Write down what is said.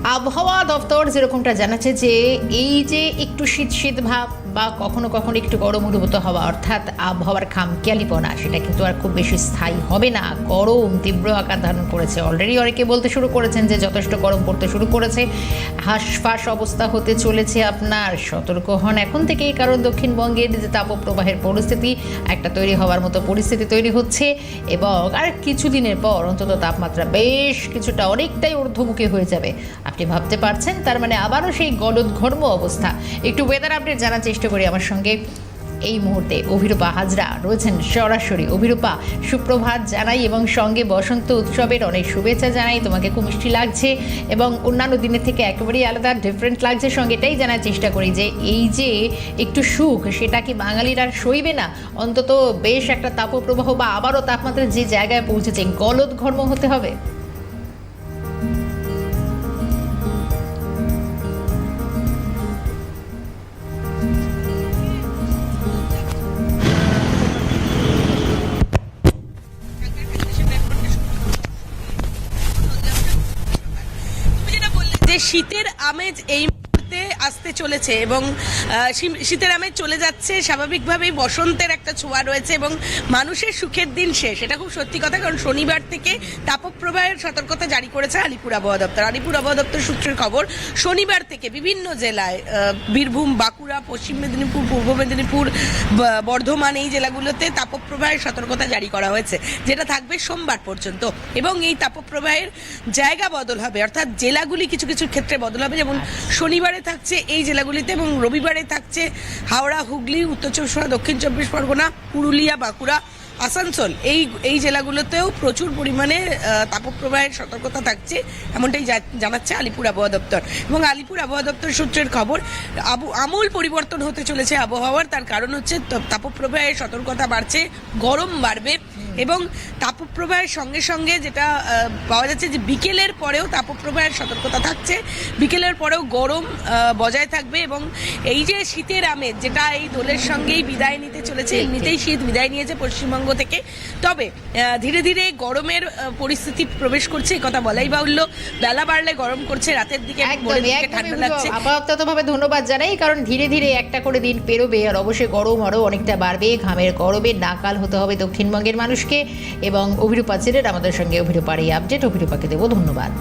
আবহাওয়া দপ্তর যেরকমটা জানাচ্ছে যে এই যে একটু শীত শীত ভাব বা কখনো কখনো একটু গরম অনুভূত হওয়া অর্থাৎ আবহাওয়ার খামখেয়ালিপনা সেটা কিন্তু আর খুব বেশি স্থায়ী হবে না। গরম তীব্র আকার ধারণ করেছে, অলরেডি অনেকে বলতে শুরু করেছেন যে যথেষ্ট গরম পড়তে শুরু করেছে, হাঁসফাঁস অবস্থা হতে চলেছে। আপনার সতর্ক হন এখন থেকেই, কারণ দক্ষিণবঙ্গের যে তাপপ্রবাহের পরিস্থিতি একটা তৈরি হওয়ার মতো পরিস্থিতি তৈরি হচ্ছে এবং আর কিছুদিনের পর অন্তত তাপমাত্রা বেশ কিছুটা অনেকটাই ঊর্ধ্বমুখী হয়ে যাবে। আপনি ভাবতে পারছেন, তার মানে আবারও সেই গলদঘর্ম অবস্থা। একটু ওয়েদার আপডেট জানার চেষ্টা করি। আমার সঙ্গে এই মুহূর্তে অভিরূপা হাজরা রয়েছেন সরাসরি। অভিরূপা, সুপ্রভাত জানাই এবং সঙ্গে বসন্ত উৎসবের অনেক শুভেচ্ছা জানাই। তোমাকে খুব মিষ্টি লাগছে এবং অন্যান্য দিনের থেকে একেবারেই আলাদা ডিফারেন্ট লাগছে। সঙ্গে এটাই জানার চেষ্টা করি যে এই যে একটু সুখ, সেটা কি বাঙালির আর সইবে না? অন্তত বেশ একটা তাপপ্রবাহ বা আবারও তাপমাত্রা যে জায়গায় পৌঁছেছে গলদঘর্ম হতে হবে। যে শীতের আমেজ এই মুহূর্তে আসতে চলেছে এবং শীতের আমেজ চলে যাচ্ছে, স্বাভাবিকভাবেই বসন্তের একটা ছোঁয়া রয়েছে এবং মানুষের সুখের দিন শেষ, এটা খুব সত্যি কথা। কারণ শনিবার থেকে তাপপ্রবাহের সতর্কতা জারি করেছে আলিপুর আবহাওয়া দপ্তর। আলিপুর আবহাওয়া দপ্তর সূত্রের খবর, শনিবার থেকে বিভিন্ন জেলায় বীরভূম, বাঁকুড়া, পশ্চিম মেদিনীপুর, পূর্ব মেদিনীপুর, বর্ধমান এই জেলাগুলোতে তাপপ্রবাহের সতর্কতা জারি করা হয়েছে, যেটা থাকবে সোমবার পর্যন্ত। এবং এই তাপপ্রবাহের জায়গা বদল হবে, অর্থাৎ জেলাগুলি কিছু কিছু ক্ষেত্রে বদল হবে। যেমন শনিবারে থাকছে এই জেলাগুলিতে এবং রবিবারে থাকছে হাওড়া, হুগলি, উত্তর চব্বিশ পরগনা, দক্ষিণ চব্বিশ পরগনা, পুরুলিয়া, বাঁকুড়া, আসানসোল এই জেলাগুলোতেও প্রচুর পরিমাণে তাপপ্রবাহের সতর্কতা থাকছে, এমনটাই জানাচ্ছে আলিপুর আবহাওয়া দপ্তর। এবং আলিপুর আবহাওয়া দপ্তর সূত্রের খবর, আমূল পরিবর্তন হতে চলেছে আবহাওয়ার। তার কারণ হচ্ছে তাপপ্রবাহের সতর্কতা বাড়ছে, গরম বাড়বে এবং তাপপ্রবাহের সঙ্গে সঙ্গে যেটা পাওয়া যাচ্ছে যে বিকেলের পরেও তাপপ্রবাহের সতর্কতা থাকছে, বিকেলের পরেও গরম বজায় থাকবে। এবং এই যে শীতের আমেজ, যেটা এই দোলের সঙ্গেই বিদায় নিতে চলেছে, এমনিতেই শীত বিদায় নিয়েছে পশ্চিমবঙ্গ থেকে, তবে ধীরে ধীরে গরমের পরিস্থিতি প্রবেশ করছে, এই কথা বলাই বাহুল্য। বেলা বাড়লে গরম করছে, রাতের দিকে ঠান্ডা লাগছে। আপাততভাবে ধন্যবাদ জানাই, কারণ ধীরে ধীরে একটা করে দিন পেরোবে আর অবশ্যই গরম আরও অনেকটা বাড়বে। ঘামের গরমে নাকাল হতে হবে দক্ষিণবঙ্গের মানুষকে। এবং অভিরূপা ছিলেন আমাদের সঙ্গে, অভিরূপার এই আপডেট। অভিরূপাকে দেবো ধন্যবাদ।